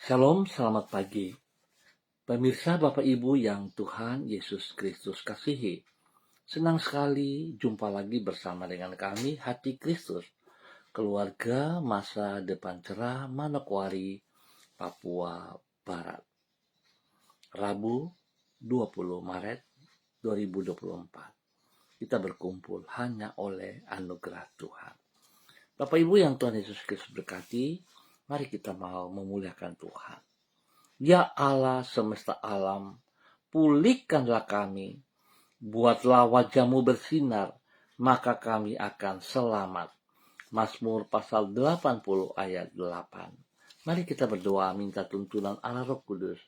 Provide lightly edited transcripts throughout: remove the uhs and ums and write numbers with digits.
Shalom, selamat pagi. Pemirsa Bapak Ibu yang Tuhan Yesus Kristus kasihi. Senang sekali jumpa lagi bersama dengan kami, Hati Kristus, keluarga masa depan cerah Manokwari, Papua Barat. Rabu 20 Maret 2024. Kita berkumpul hanya oleh anugerah Tuhan. Bapak Ibu yang Tuhan Yesus Kristus berkati, mari kita mau memuliakan Tuhan. Ya Allah semesta alam, pulihkanlah kami, buatlah wajah-Mu bersinar, maka kami akan selamat. Mazmur pasal 80 ayat 8. Mari kita berdoa minta tuntunan Allah Roh Kudus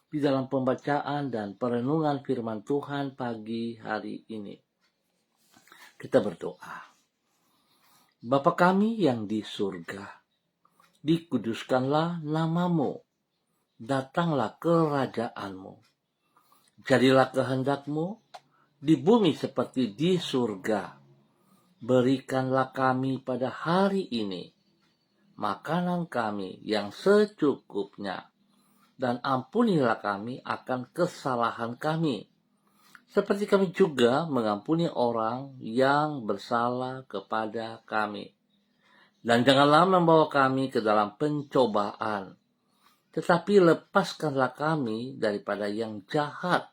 di dalam pembacaan dan perenungan firman Tuhan pagi hari ini. Kita berdoa. Bapa kami yang di surga, dikuduskanlah nama-Mu. Datanglah kerajaan-Mu. Jadilah kehendak-Mu di bumi seperti di surga. Berikanlah kami pada hari ini makanan kami yang secukupnya, dan ampunilah kami akan kesalahan kami, seperti kami juga mengampuni orang yang bersalah kepada kami. Dan janganlah membawa kami ke dalam pencobaan, tetapi lepaskanlah kami daripada yang jahat,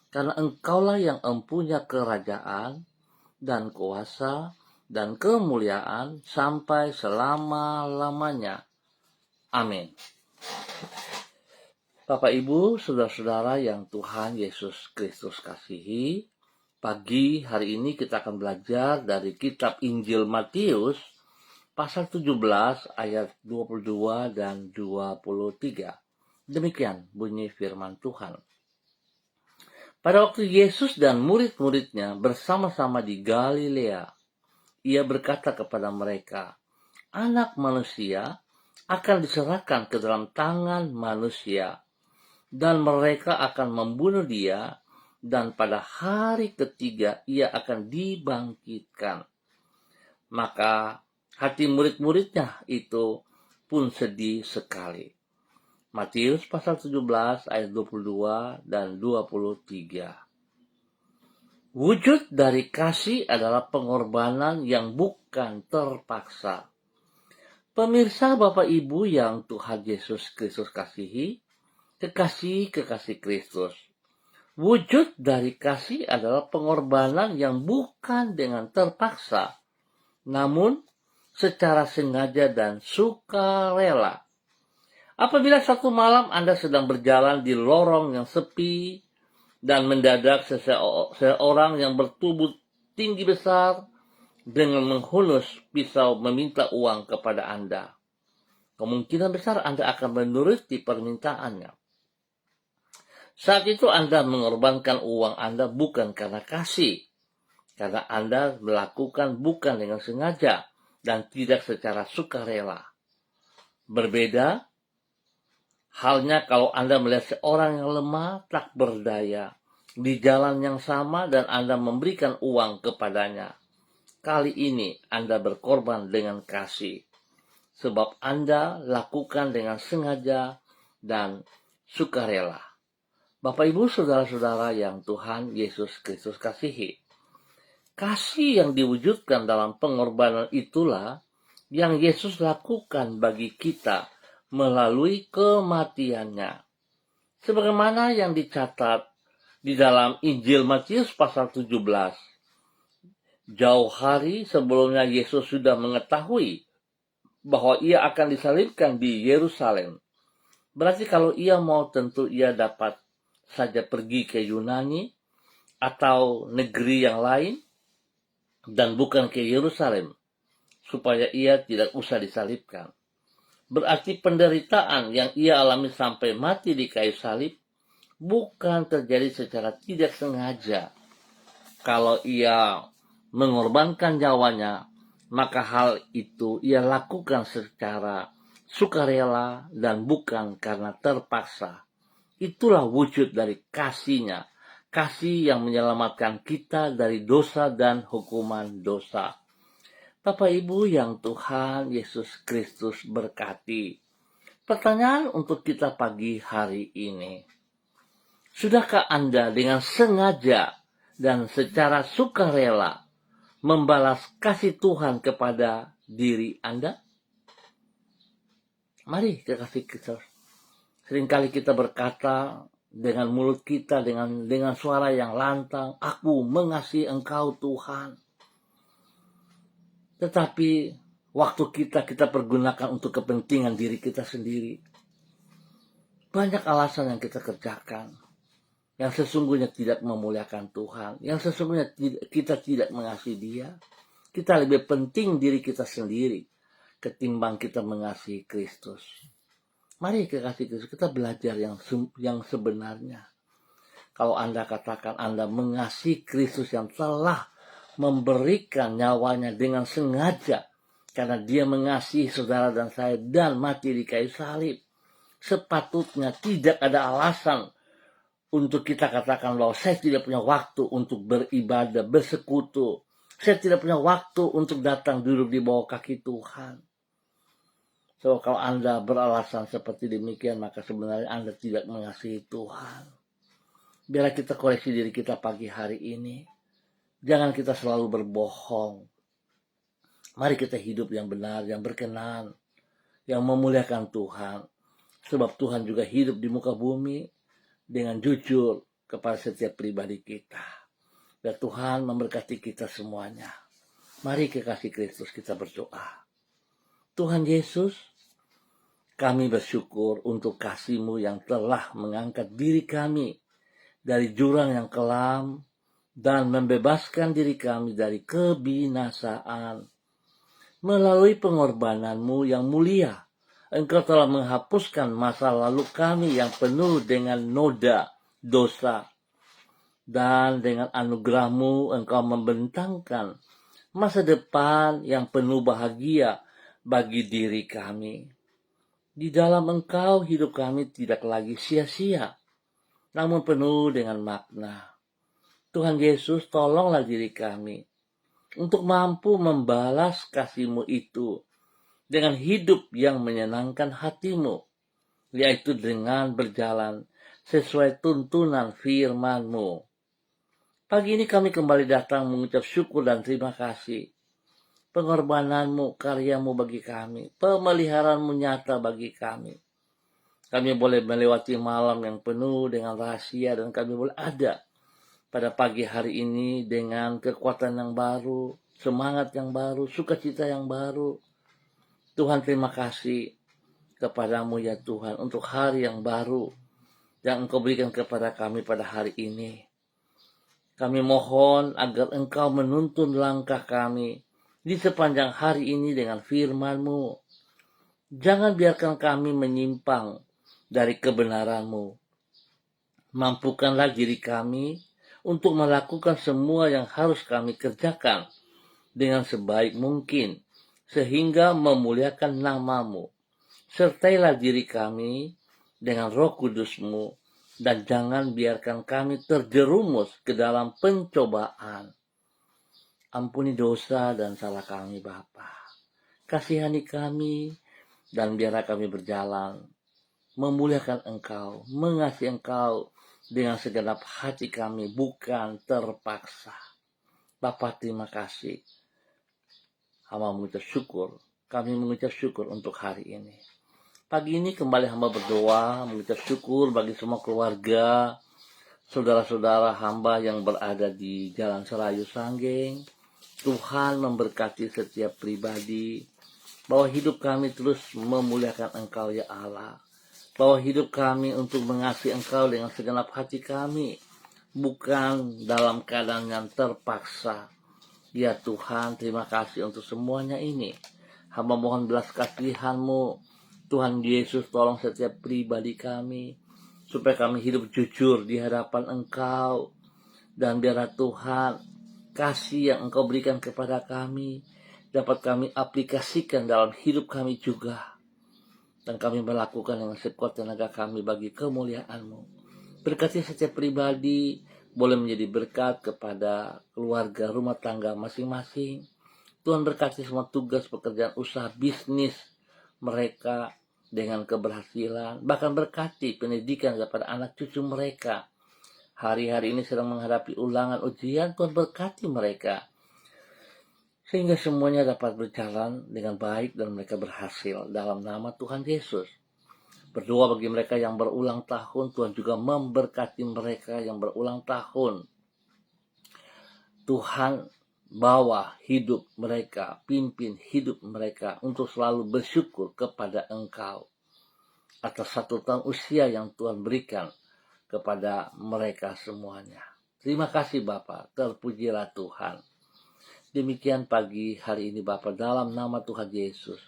karena Engkaulah yang empunya kerajaan dan kuasa dan kemuliaan sampai selama-lamanya. Amin. Bapak Ibu, saudara-saudara yang Tuhan Yesus Kristus kasihi, pagi hari ini kita akan belajar dari kitab Injil Matius pasal 17 ayat 22 dan 23. Demikian bunyi firman Tuhan. Pada waktu Yesus dan murid-muridnya bersama-sama di Galilea, Ia berkata kepada mereka, Anak manusia akan diserahkan ke dalam tangan manusia, dan mereka akan membunuh Dia, dan pada hari ketiga Ia akan dibangkitkan. Maka hati murid-muridnya itu pun sedih sekali. Matius pasal 17 ayat 22 dan 23. Wujud dari kasih adalah pengorbanan yang bukan terpaksa. Pemirsa Bapak Ibu yang Tuhan Yesus Kristus kasihi, kekasih Kristus. Wujud dari kasih adalah pengorbanan yang bukan dengan terpaksa, namun secara sengaja dan sukarela. Apabila satu malam Anda sedang berjalan di lorong yang sepi dan mendadak seseorang yang bertubuh tinggi besar dengan menghunus pisau meminta uang kepada Anda, kemungkinan besar Anda akan menuruti permintaannya. Saat itu Anda mengorbankan uang Anda bukan karena kasih, karena Anda melakukan bukan dengan sengaja dan tidak secara sukarela. Berbeda halnya kalau Anda melihat seorang yang lemah, tak berdaya, di jalan yang sama dan Anda memberikan uang kepadanya. Kali ini Anda berkorban dengan kasih, sebab Anda lakukan dengan sengaja dan sukarela. Bapak Ibu saudara-saudara yang Tuhan Yesus Kristus kasihi, kasih yang diwujudkan dalam pengorbanan itulah yang Yesus lakukan bagi kita melalui kematiannya. Sebagaimana yang dicatat di dalam Injil Matius pasal 17. Jauh hari sebelumnya Yesus sudah mengetahui bahwa Ia akan disalibkan di Yerusalem. Berarti kalau Ia mau, tentu Ia dapat saja pergi ke Yunani atau negeri yang lain dan bukan ke Yerusalem, supaya Ia tidak usah disalibkan. Berarti penderitaan yang Ia alami sampai mati di kayu salib bukan terjadi secara tidak sengaja. Kalau Ia mengorbankan nyawanya, maka hal itu Ia lakukan secara sukarela dan bukan karena terpaksa. Itulah wujud dari kasih-Nya, kasih yang menyelamatkan kita dari dosa dan hukuman dosa. Bapak Ibu yang Tuhan Yesus Kristus berkati, Pertanyaan untuk kita pagi hari ini. Sudahkah Anda dengan sengaja dan secara sukarela membalas kasih Tuhan kepada diri Anda? Mari kekasih kita. Seringkali kita berkata dengan mulut kita, dengan suara yang lantang, aku mengasihi Engkau Tuhan. Tetapi waktu kita pergunakan untuk kepentingan diri kita sendiri. Banyak alasan yang kita kerjakan yang sesungguhnya tidak memuliakan Tuhan, yang sesungguhnya kita tidak mengasihi Dia. Kita lebih penting diri kita sendiri ketimbang kita mengasihi Kristus. Mari kekasih Kristus, kita belajar yang sebenarnya. Kalau Anda katakan Anda mengasihi Kristus yang telah memberikan nyawanya dengan sengaja karena Dia mengasihi saudara dan saya dan mati di kayu salib, sepatutnya tidak ada alasan untuk kita katakan bahwa saya tidak punya waktu untuk beribadah, bersekutu. Saya tidak punya waktu untuk datang duduk di bawah kaki Tuhan. So, kalau Anda beralasan seperti demikian, maka sebenarnya Anda tidak mengasihi Tuhan. Biarlah kita koreksi diri kita pagi hari ini. Jangan kita selalu berbohong. Mari kita hidup yang benar, yang berkenan, yang memuliakan Tuhan. Sebab Tuhan juga hidup di muka bumi dengan jujur kepada setiap pribadi kita. Biar Tuhan memberkati kita semuanya. Mari kekasih Kristus kita berdoa. Tuhan Yesus, kami bersyukur untuk kasih-Mu yang telah mengangkat diri kami dari jurang yang kelam dan membebaskan diri kami dari kebinasaan. Melalui pengorbanan-Mu yang mulia, Engkau telah menghapuskan masa lalu kami yang penuh dengan noda, dosa. Dan dengan anugerah-Mu Engkau membentangkan masa depan yang penuh bahagia bagi diri kami. Di dalam Engkau hidup kami tidak lagi sia-sia, namun penuh dengan makna. Tuhan Yesus, tolonglah diri kami untuk mampu membalas kasih-Mu itu dengan hidup yang menyenangkan hati-Mu, yaitu dengan berjalan sesuai tuntunan firman-Mu. Pagi ini kami kembali datang mengucap syukur dan terima kasih. Pengorbanan-Mu, karya-Mu bagi kami, pemeliharaan-Mu nyata bagi kami. Kami boleh melewati malam yang penuh dengan rahasia dan kami boleh ada pada pagi hari ini dengan kekuatan yang baru, semangat yang baru, sukacita yang baru. Tuhan, terima kasih kepadamu ya Tuhan untuk hari yang baru yang Engkau berikan kepada kami pada hari ini. Kami mohon agar Engkau menuntun langkah kami di sepanjang hari ini dengan firman-Mu. Jangan biarkan kami menyimpang dari kebenaran-Mu. Mampukanlah diri kami untuk melakukan semua yang harus kami kerjakan dengan sebaik mungkin, sehingga memuliakan nama-Mu. Sertailah diri kami dengan Roh Kudus-Mu, dan jangan biarkan kami terjerumus ke dalam pencobaan. Ampuni dosa dan salah kami, Bapa. Kasihani kami, dan biarlah kami berjalan, memuliakan Engkau, mengasihi Engkau dengan segenap hati kami, bukan terpaksa. Bapa, terima kasih. Hamba mengucap syukur, kami mengucap syukur untuk hari ini. Pagi ini kembali hamba berdoa, mengucap syukur bagi semua keluarga, saudara-saudara hamba yang berada di Jalan Serayu Sanggeng. Tuhan memberkati setiap pribadi, bahwa hidup kami terus memuliakan Engkau ya Allah. Bahwa hidup kami untuk mengasihi Engkau dengan segenap hati kami, bukan dalam keadaan yang terpaksa. Ya Tuhan, terima kasih untuk semuanya ini. Hamba mohon belas kasihan-Mu. Tuhan Yesus, tolong setiap pribadi kami, supaya kami hidup jujur di hadapan Engkau. Dan biarlah Tuhan, kasih yang Engkau berikan kepada kami dapat kami aplikasikan dalam hidup kami juga. Dan kami melakukan dengan sekuat tenaga kami bagi kemuliaan-Mu. Berkati setiap pribadi, boleh menjadi berkat kepada keluarga, rumah tangga masing-masing. Tuhan berkati semua tugas, pekerjaan, usaha, bisnis mereka. dengan keberhasilan, bahkan berkati pendidikan kepada anak cucu mereka. Hari-hari ini sedang menghadapi ulangan ujian, Tuhan berkati mereka, sehingga semuanya dapat berjalan dengan baik dan mereka berhasil dalam nama Tuhan Yesus. Berdoa bagi mereka yang berulang tahun, Tuhan juga memberkati mereka yang berulang tahun. Tuhan bawa hidup mereka, pimpin hidup mereka untuk selalu bersyukur kepada Engkau atas 1 tahun usia yang Tuhan berikan kepada mereka semuanya. Terima kasih Bapa, terpujilah Tuhan. Demikian pagi hari ini Bapa, dalam nama Tuhan Yesus,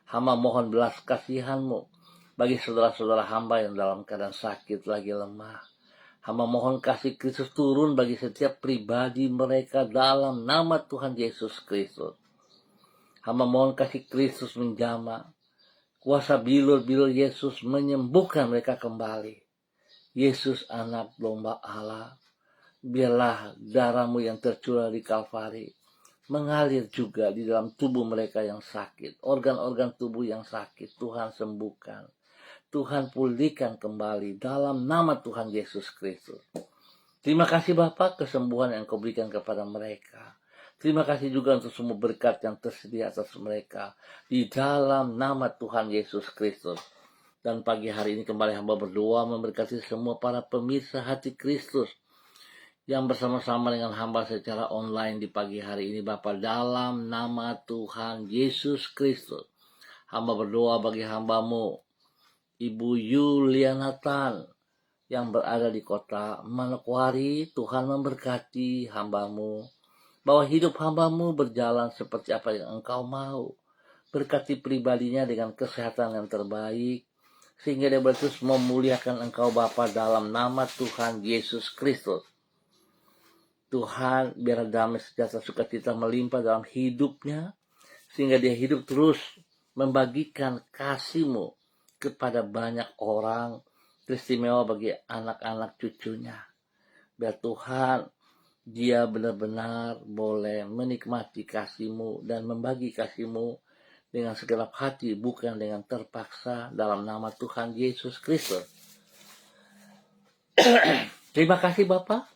hamba mohon belas kasihan-Mu bagi saudara-saudara hamba yang dalam keadaan sakit lagi lemah. Hamba mohon kasih Kristus turun bagi setiap pribadi mereka dalam nama Tuhan Yesus Kristus. Hamba mohon kasih Kristus menjamah, kuasa bilur-bilur Yesus menyembuhkan mereka kembali. Yesus anak domba Allah, biarlah darah-Mu yang tercurah di Kalvari mengalir juga di dalam tubuh mereka yang sakit, organ-organ tubuh yang sakit. Tuhan sembuhkan, Tuhan pulihkan kembali dalam nama Tuhan Yesus Kristus. Terima kasih Bapa, kesembuhan yang Kau berikan kepada mereka. Terima kasih juga untuk semua berkat yang tersedia atas mereka di dalam nama Tuhan Yesus Kristus. Dan pagi hari ini kembali hamba berdoa memberkati semua para pemirsa Hati Kristus yang bersama-sama dengan hamba secara online di pagi hari ini Bapa, dalam nama Tuhan Yesus Kristus. Hamba berdoa bagi hamba-Mu Ibu Yuliana Tan yang berada di kota Manokwari. Tuhan memberkati hamba-Mu, bahwa hidup hamba-Mu berjalan seperti apa yang Engkau mau. Berkati pribadinya dengan kesehatan yang terbaik, sehingga dia boleh terus memuliakan Engkau Bapa dalam nama Tuhan Yesus Kristus. Tuhan, biar damai sejahtera sukacita melimpah dalam hidupnya, sehingga dia hidup terus membagikan kasih-Mu kepada banyak orang, teristimewa bagi anak-anak cucunya. Biar Tuhan, dia benar-benar boleh menikmati kasih-Mu dan membagi kasih-Mu dengan segenap hati, bukan dengan terpaksa, dalam nama Tuhan Yesus Kristus. Terima kasih Bapa.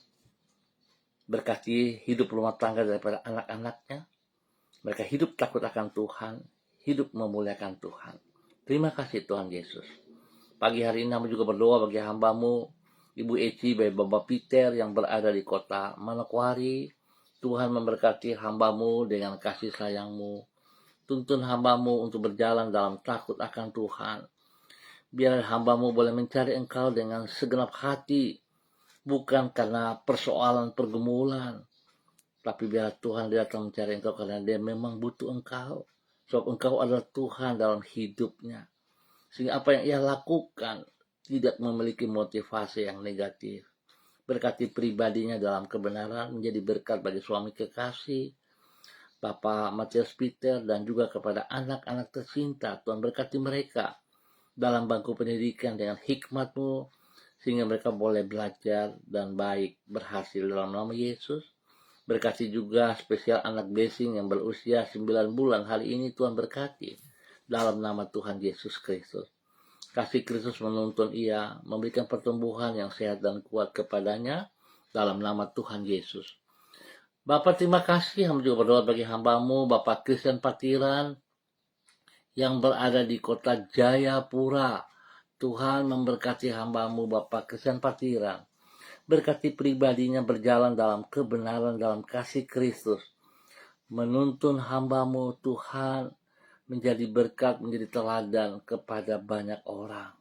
Berkati hidup rumah tangga daripada anak-anaknya. Mereka hidup takut akan Tuhan, hidup memuliakan Tuhan. Terima kasih Tuhan Yesus. Pagi hari ini hamba juga berdoa bagi hamba-Mu Ibu Eci, bagi Bapak Peter yang berada di kota Manokwari. Tuhan memberkati hamba-Mu dengan kasih sayang-Mu. Tuntun hamba-Mu untuk berjalan dalam takut akan Tuhan. Biar hamba-Mu boleh mencari Engkau dengan segenap hati, bukan karena persoalan pergumulan, tapi biar Tuhan datang mencari Engkau karena dia memang butuh Engkau. Sebab Engkau adalah Tuhan dalam hidupnya. Sehingga apa yang ia lakukan tidak memiliki motivasi yang negatif. Berkati pribadinya dalam kebenaran, menjadi berkat bagi suami kekasih, Bapak Matius Peter, dan juga kepada anak-anak tercinta. Tuhan berkati mereka dalam bangku pendidikan dengan hikmat-Mu, sehingga mereka boleh belajar dan baik berhasil dalam nama Yesus. Berkati juga spesial anak blessing yang berusia 9 bulan. Hari ini Tuhan berkati dalam nama Tuhan Yesus Kristus. Kasih Kristus menuntun ia, memberikan pertumbuhan yang sehat dan kuat kepadanya dalam nama Tuhan Yesus. Bapak terima kasih, hamba juga berdoa bagi hamba-Mu Bapak Christian Patiran yang berada di kota Jayapura. Tuhan memberkati hamba-Mu Bapak Christian Patiran. Berkati pribadinya berjalan dalam kebenaran, dalam kasih Kristus. Menuntun hamba-Mu Tuhan menjadi berkat, menjadi teladan kepada banyak orang.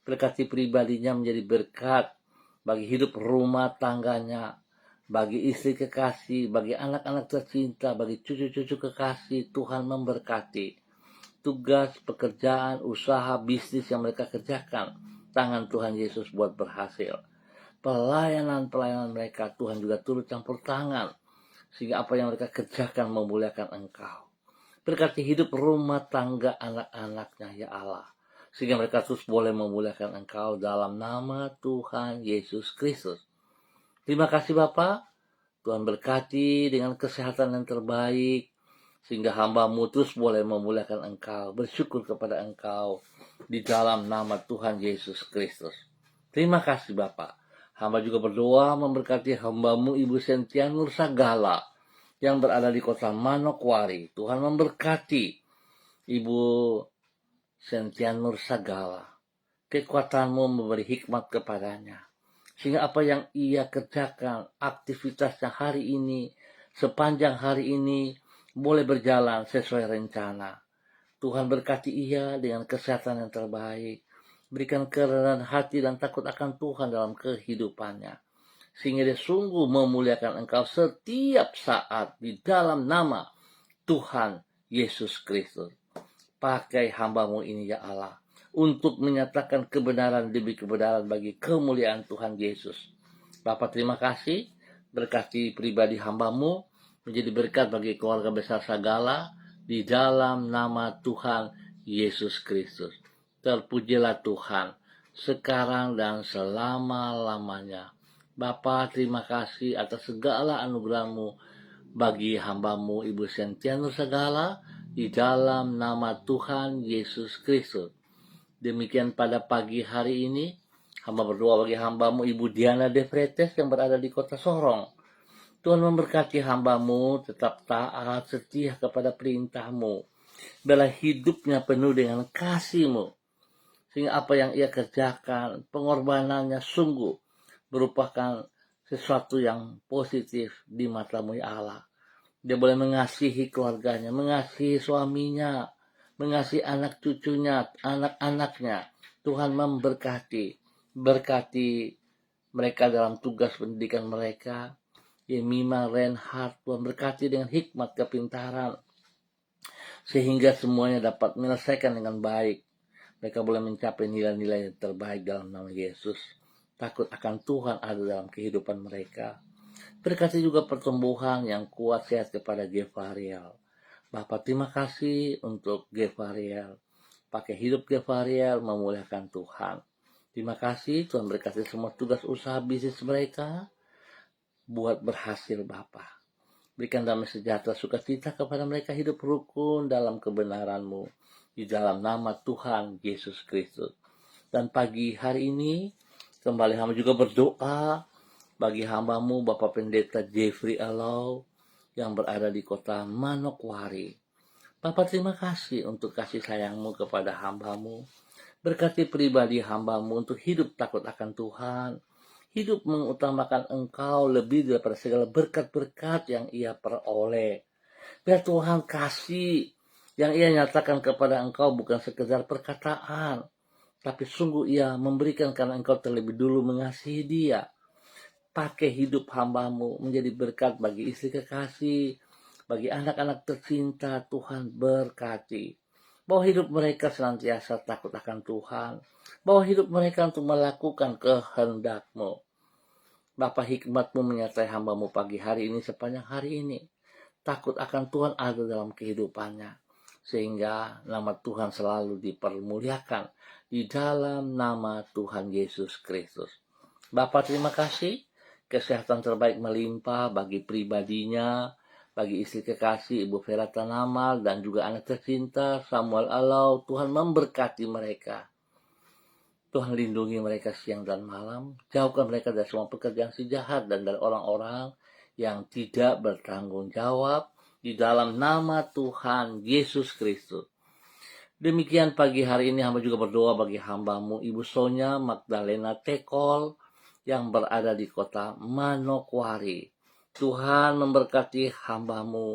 Berkati pribadinya menjadi berkat bagi hidup rumah tangganya, bagi istri kekasih, bagi anak-anak tercinta, bagi cucu-cucu kekasih. Tuhan memberkati tugas, pekerjaan, usaha, bisnis yang mereka kerjakan. Tangan Tuhan Yesus buat berhasil. Pelayanan-pelayanan mereka, Tuhan juga turut campur tangan, sehingga apa yang mereka kerjakan memuliakan Engkau. Berkati hidup rumah tangga anak-anaknya ya Allah, sehingga mereka terus boleh memuliakan Engkau dalam nama Tuhan Yesus Kristus. Terima kasih Bapak. Tuhan berkati dengan kesehatan yang terbaik, sehingga hamba-Mu terus boleh memuliakan Engkau, bersyukur kepada Engkau di dalam nama Tuhan Yesus Kristus. Terima kasih Bapak. Hamba juga berdoa memberkati hamba-Mu Ibu Sentia Nur Sagala yang berada di kota Manokwari. Tuhan memberkati Ibu Sentia Nur Sagala. Kekuatan-Mu memberi hikmat kepadanya, sehingga apa yang ia kerjakan, aktivitasnya hari ini, sepanjang hari ini, boleh berjalan sesuai rencana. Tuhan berkati ia dengan kesehatan yang terbaik. Berikan kerendahan hati dan takut akan Tuhan dalam kehidupannya, sehingga dia sungguh memuliakan Engkau setiap saat di dalam nama Tuhan Yesus Kristus. Pakai hamba-Mu ini ya Allah, untuk menyatakan kebenaran demi kebenaran bagi kemuliaan Tuhan Yesus. Bapak terima kasih, berkati pribadi hamba-Mu, menjadi berkat bagi keluarga besar Sagala, di dalam nama Tuhan Yesus Kristus. Terpujilah Tuhan, sekarang dan selama-lamanya. Bapa terima kasih atas segala anugerah-Mu bagi hamba-Mu Ibu Sentia Nur Sagala, di dalam nama Tuhan Yesus Kristus. Demikian pada pagi hari ini, hamba berdoa bagi hamba-Mu Ibu Diana De Fretes yang berada di kota Sorong. Tuhan memberkati hamba-Mu tetap taat setia kepada perintah-Mu. Biarlah hidupnya penuh dengan kasih-Mu, sehingga apa yang ia kerjakan, pengorbanannya sungguh merupakan sesuatu yang positif di mata-Mu ya Allah. Dia boleh mengasihi keluarganya, mengasihi suaminya, mengasihi anak cucunya, anak-anaknya. Tuhan memberkati, berkati mereka dalam tugas pendidikan mereka. Yemima, Reinhardt, Tuhan berkati dengan hikmat kepintaran, sehingga semuanya dapat menyelesaikan dengan baik. Mereka boleh mencapai nilai-nilai yang terbaik dalam nama Yesus. Takut akan Tuhan ada dalam kehidupan mereka. Berkati juga pertumbuhan yang kuat sehat kepada Gevariel. Bapak terima kasih untuk Gevariel. Pakai hidup Gevariel memuliakan Tuhan. Terima kasih Tuhan berkati semua tugas usaha bisnis mereka. Buat berhasil Bapak. Berikan damai sejahtera sukacita kepada mereka, hidup rukun dalam kebenaran-Mu. Di dalam nama Tuhan Yesus Kristus. Dan pagi hari ini kembali hamba juga berdoa bagi hamba-Mu Bapak Pendeta Jeffrey Alau yang berada di kota Manokwari. Bapak terima kasih untuk kasih sayang-Mu kepada hamba-Mu. Berkati pribadi hamba-Mu untuk hidup takut akan Tuhan. Hidup mengutamakan Engkau lebih daripada segala berkat-berkat yang ia peroleh. Biar Tuhan kasih yang ia nyatakan kepada Engkau bukan sekedar perkataan, tapi sungguh ia memberikan karena Engkau terlebih dulu mengasihi dia. Pakai hidup hamba-Mu menjadi berkat bagi istri kekasih, bagi anak-anak tercinta. Tuhan berkati. Bawa hidup mereka senantiasa takut akan Tuhan. Bawa hidup mereka untuk melakukan kehendak-Mu. Bapa hikmat-Mu menyertai hamba-Mu pagi hari ini sepanjang hari ini. Takut akan Tuhan ada dalam kehidupannya, sehingga nama Tuhan selalu dipermuliakan di dalam nama Tuhan Yesus Kristus. Bapa terima kasih, kesehatan terbaik melimpah bagi pribadinya, bagi istri kekasih Ibu Vera Tanamal dan juga anak tercinta Samuel Alau. Tuhan memberkati mereka. Tuhan lindungi mereka siang dan malam. Jauhkan mereka dari semua pekerjaan si jahat dan dari orang-orang yang tidak bertanggung jawab di dalam nama Tuhan Yesus Kristus. Demikian pagi hari ini hamba juga berdoa bagi hamba-Mu Ibu Sonya Magdalena Tekol yang berada di kota Manokwari. Tuhan memberkati hamba-Mu,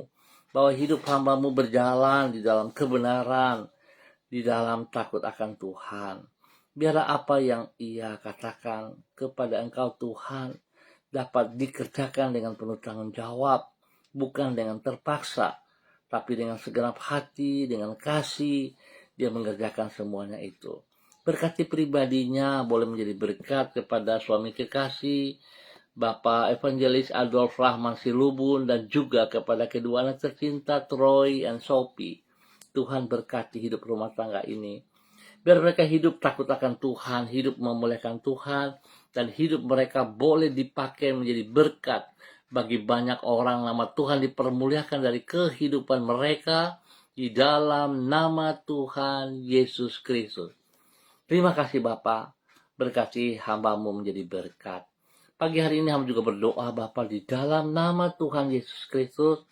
bahwa hidup hamba-Mu berjalan di dalam kebenaran, di dalam takut akan Tuhan. Biarlah apa yang ia katakan kepada Engkau Tuhan dapat dikerjakan dengan penuh tanggung jawab, bukan dengan terpaksa, tapi dengan segenap hati, dengan kasih, dia mengerjakan semuanya itu. Berkati pribadinya boleh menjadi berkat kepada suami kekasih, Bapak Evangelis Adolf Rahman Silubun, dan juga kepada kedua anak tercinta Troy dan Sophie. Tuhan berkati hidup rumah tangga ini. Biar mereka hidup takut akan Tuhan, hidup memuliakan Tuhan, dan hidup mereka boleh dipakai menjadi berkat bagi banyak orang nama Tuhan dipermuliakan dari kehidupan mereka di dalam nama Tuhan Yesus Kristus. Terima kasih Bapa, berkati hamba-Mu menjadi berkat. Pagi hari ini hamba juga berdoa Bapa di dalam nama Tuhan Yesus Kristus,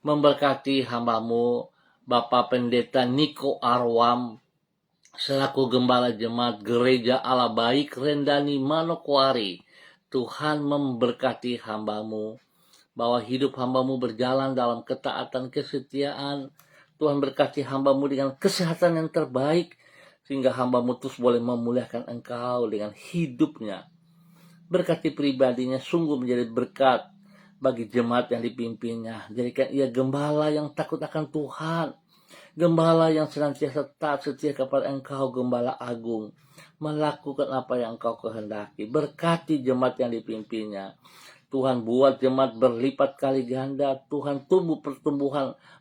memberkati hamba-Mu Bapak Pendeta Niko Arwam selaku Gembala Jemaat Gereja Allah Baik Rendani Manokwari. Tuhan memberkati hamba-Mu, bahwa hidup hamba-Mu berjalan dalam ketaatan kesetiaan. Tuhan berkati hamba-Mu dengan kesehatan yang terbaik, sehingga hamba-Mu terus boleh memuliakan Engkau dengan hidupnya. Berkati pribadinya, sungguh menjadi berkat bagi jemaat yang dipimpinnya. Jadikan ia gembala yang takut akan Tuhan, gembala yang senantiasa taat setia kepada Engkau, Gembala Agung, melakukan apa yang Engkau kehendaki. Berkati jemaat yang dipimpinnya. Tuhan buat jemaat berlipat kali ganda. Tuhan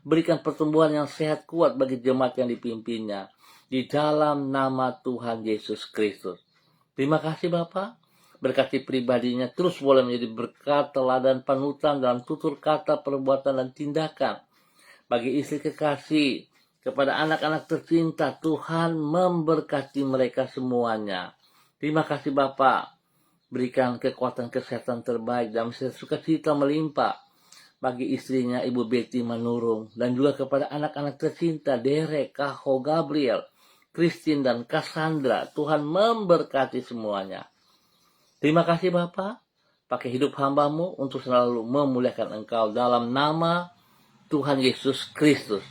berikan pertumbuhan yang sehat kuat bagi jemaat yang dipimpinnya. Di dalam nama Tuhan Yesus Kristus. Terima kasih Bapak. Berkati pribadinya terus boleh menjadi berkat, teladan, panutan dalam tutur kata, perbuatan, dan tindakan. Bagi istri kekasih, kepada anak-anak tercinta, Tuhan memberkati mereka semuanya. Terima kasih Bapak. Berikan kekuatan kesehatan terbaik dan sukacita melimpah bagi istrinya Ibu Betty Manurung, dan juga kepada anak-anak tercinta Derek, Kaho, Gabriel, Christine, dan Cassandra. Tuhan memberkati semuanya. Terima kasih Bapak. Pakai hidup hamba-Mu untuk selalu memuliakan Engkau dalam nama Tuhan Yesus Kristus.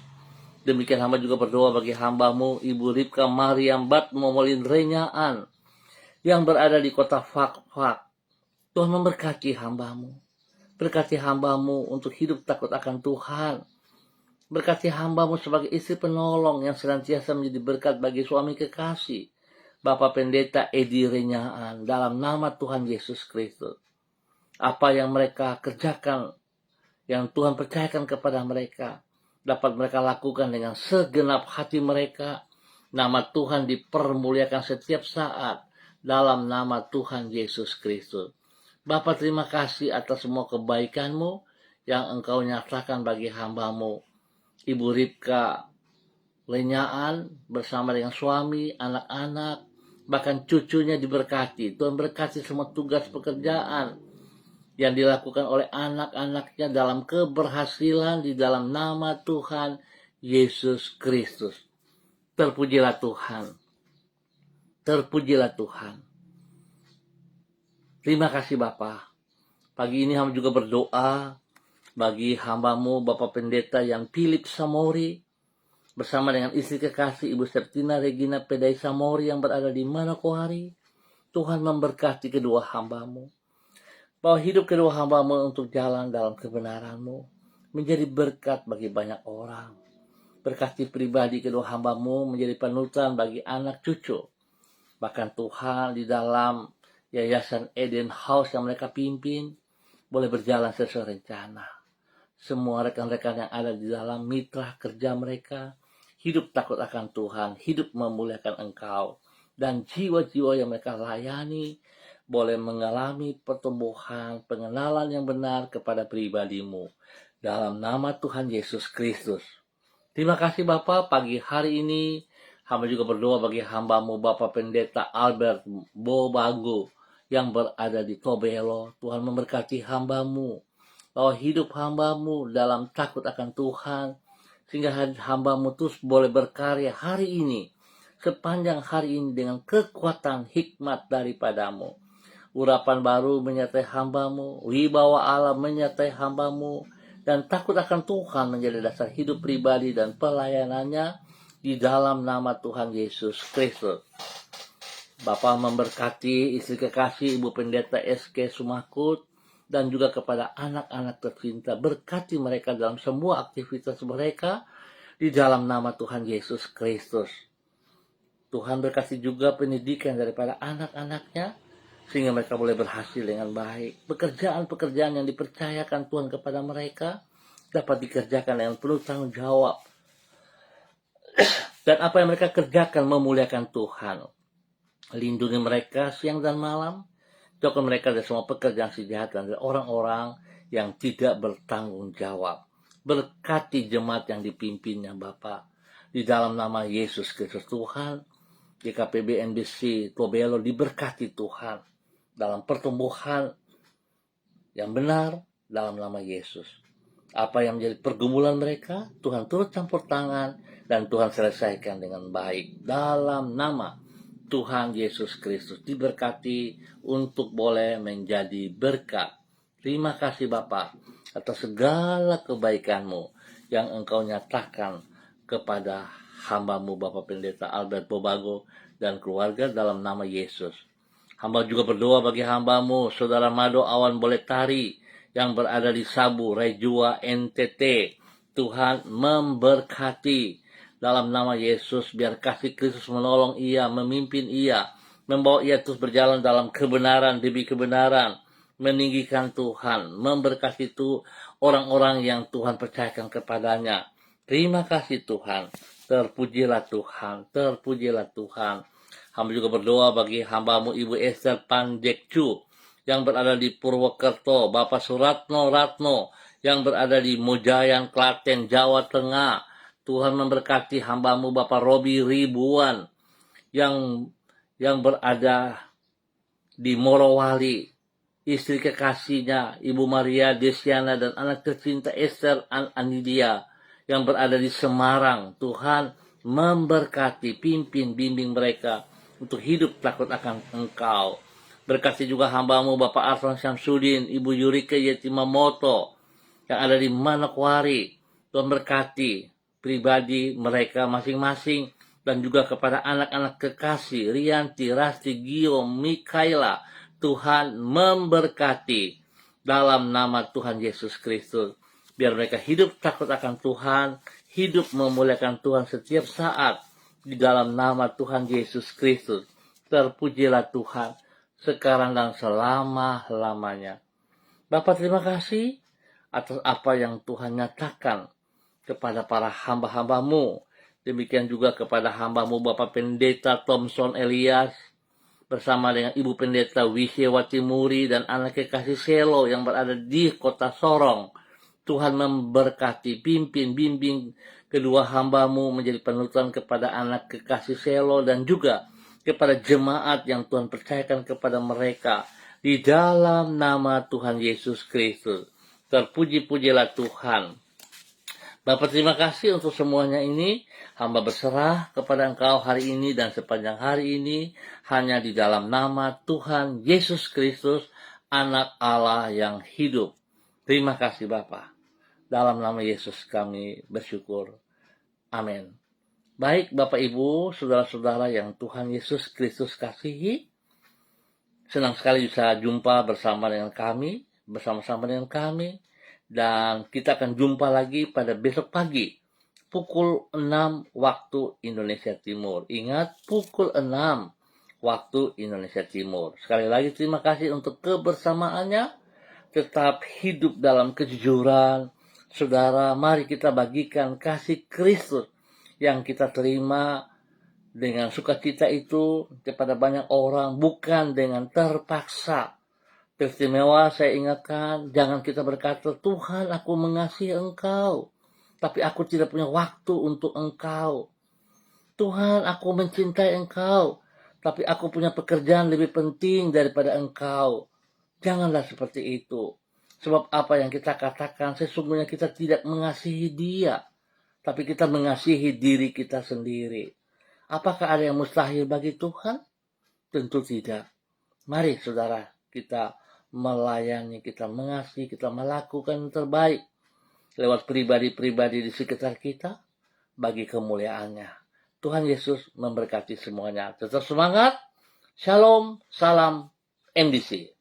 Demikian hamba juga berdoa bagi hamba-Mu Ibu Ripka Mariam Batmomolin Renyaan yang berada di kota Fakfak. Tuhan memberkati hamba-Mu. Berkati hamba-Mu untuk hidup takut akan Tuhan. Berkati hamba-Mu sebagai istri penolong yang senantiasa menjadi berkat bagi suami kekasih, Bapak Pendeta Edi Renyaan, dalam nama Tuhan Yesus Kristus. Apa yang mereka kerjakan, yang Tuhan percayakan kepada mereka, dapat mereka lakukan dengan segenap hati mereka. Nama Tuhan dipermuliakan setiap saat dalam nama Tuhan Yesus Kristus. Bapa, terima kasih atas semua kebaikan-Mu yang Engkau nyatakan bagi hamba-Mu Ibu Ripka Renyaan bersama dengan suami, anak-anak, bahkan cucunya diberkati. Tuhan berkati semua tugas pekerjaan yang dilakukan oleh anak-anaknya dalam keberhasilan di dalam nama Tuhan Yesus Kristus. Terpujilah Tuhan. Terpujilah Tuhan. Terima kasih Bapa. Pagi ini hamba juga berdoa bagi hamba-Mu Bapak Pendeta yang Philip Samori bersama dengan istri kekasih Ibu Septina Regina Pedai Samori yang berada di Manokwari. Tuhan memberkati kedua hamba-Mu, bahwa hidup kedua hamba-Mu untuk jalan dalam kebenaran-Mu menjadi berkat bagi banyak orang. Berkati pribadi kedua hamba-Mu menjadi panutan bagi anak cucu. Bahkan Tuhan di dalam Yayasan Eden House yang mereka pimpin boleh berjalan sesuai rencana. Semua rekan-rekan yang ada di dalam mitra kerja mereka hidup takut akan Tuhan, hidup memuliakan Engkau, dan jiwa-jiwa yang mereka layani boleh mengalami pertumbuhan, pengenalan yang benar kepada pribadi-Mu dalam nama Tuhan Yesus Kristus. Terima kasih Bapak. Pagi hari ini hamba juga berdoa bagi hamba-Mu Bapak Pendeta Albert Bobago yang berada di Tobelo. Tuhan memberkati hamba-Mu, bahwa hidup hamba-Mu dalam takut akan Tuhan, sehingga hamba-Mu terus boleh berkarya hari ini, sepanjang hari ini dengan kekuatan hikmat daripada-Mu. Urapan baru menyertai hamba-Mu, wibawa Allah menyertai hamba-Mu, dan takut akan Tuhan menjadi dasar hidup pribadi dan pelayanannya di dalam nama Tuhan Yesus Kristus. Bapa memberkati istri kekasih Ibu Pendeta SK Sumakut dan juga kepada anak-anak tercinta. Berkati mereka dalam semua aktivitas mereka di dalam nama Tuhan Yesus Kristus. Tuhan berkati juga pendidikan daripada anak-anaknya sehingga mereka boleh berhasil dengan baik. Pekerjaan-pekerjaan yang dipercayakan Tuhan kepada mereka dapat dikerjakan dengan penuh tanggung jawab. Dan apa yang mereka kerjakan memuliakan Tuhan. Lindungi mereka siang dan malam. Jauhkan mereka dari semua pekerjaan kejahatan, dari orang-orang yang tidak bertanggung jawab. Berkati jemaat yang dipimpinnya Bapa. Di dalam nama Yesus Kristus Tuhan, GKPB NBC Tobelo diberkati Tuhan dalam pertumbuhan yang benar dalam nama Yesus. Apa yang menjadi pergumulan mereka, Tuhan turut campur tangan dan Tuhan selesaikan dengan baik. Dalam nama Tuhan Yesus Kristus diberkati untuk boleh menjadi berkat. Terima kasih Bapa atas segala kebaikan-Mu yang Engkau nyatakan kepada hamba-Mu Bapak Pendeta Albert Bobago dan keluarga dalam nama Yesus. Hamba juga berdoa bagi hamba-Mu, Saudara Mado Awan Boletari, yang berada di Sabu, Rejua, NTT. Tuhan memberkati dalam nama Yesus, biar kasih Kristus menolong ia, memimpin ia, membawa ia terus berjalan dalam kebenaran demi kebenaran, meninggikan Tuhan, memberkati itu orang-orang yang Tuhan percayakan kepadanya. Terima kasih Tuhan, terpujilah Tuhan, terpujilah Tuhan. Hamba juga berdoa bagi hamba-Mu Ibu Esther Pandekcu yang berada di Purwokerto, Bapak Suratno Ratno yang berada di Mojayan, Klaten, Jawa Tengah. Tuhan memberkati hamba-Mu Bapak Robi Ribuan yang berada di Morowali, istri kekasihnya Ibu Maria Desiana dan anak tercinta Esther Anidia yang berada di Semarang. Tuhan memberkati, pimpin, bimbing mereka untuk hidup takut akan Engkau. Berkati juga hamba-Mu Bapak Arfan Syamsuddin, Ibu Yurika Yetimamoto yang ada di Manokwari. Tuhan berkati pribadi mereka masing-masing dan juga kepada anak-anak kekasih Rianti, Rasti, Gio, Mikaela. Tuhan memberkati dalam nama Tuhan Yesus Kristus. Biar mereka hidup takut akan Tuhan, hidup memuliakan Tuhan setiap saat di dalam nama Tuhan Yesus Kristus. Terpujilah Tuhan sekarang dan selama-lamanya. Bapak terima kasih atas apa yang Tuhan nyatakan kepada para hamba-hamba-Mu. Demikian juga kepada hamba-Mu Bapak Pendeta Thompson Elias bersama dengan Ibu Pendeta Wisyawati Muri dan anak kekasih Selo yang berada di kota Sorong. Tuhan memberkati, pimpin, bimbing kedua hamba-Mu menjadi penuturan kepada anak kekasih Selo dan juga kepada jemaat yang Tuhan percayakan kepada mereka di dalam nama Tuhan Yesus Kristus. Terpuji-pujilah Tuhan. Bapak terima kasih untuk semuanya ini. Hamba berserah kepada Engkau hari ini dan sepanjang hari ini hanya di dalam nama Tuhan Yesus Kristus, Anak Allah yang hidup. Terima kasih Bapak. Dalam nama Yesus kami bersyukur. Amin. Baik Bapak Ibu, saudara-saudara yang Tuhan Yesus Kristus kasihi, senang sekali bisa jumpa bersama-sama dengan kami, dan kita akan jumpa lagi pada besok pagi, pukul 6 waktu Indonesia Timur. Ingat, pukul 6 waktu Indonesia Timur. Sekali lagi terima kasih untuk kebersamaannya, tetap hidup dalam kejujuran. Saudara, mari kita bagikan kasih Kristus yang kita terima dengan sukacita itu kepada banyak orang, bukan dengan terpaksa. Teristimewa saya ingatkan, jangan kita berkata, Tuhan aku mengasihi Engkau, tapi aku tidak punya waktu untuk Engkau. Tuhan aku mencintai Engkau, tapi aku punya pekerjaan lebih penting daripada Engkau. Janganlah seperti itu. Sebab apa yang kita katakan, sesungguhnya kita tidak mengasihi Dia, tapi kita mengasihi diri kita sendiri. Apakah ada yang mustahil bagi Tuhan? Tentu tidak. Mari saudara, kita melayani, kita mengasihi, kita melakukan yang terbaik lewat pribadi-pribadi di sekitar kita bagi kemuliaannya. Tuhan Yesus memberkati semuanya. Tetap semangat. Shalom, salam MDC.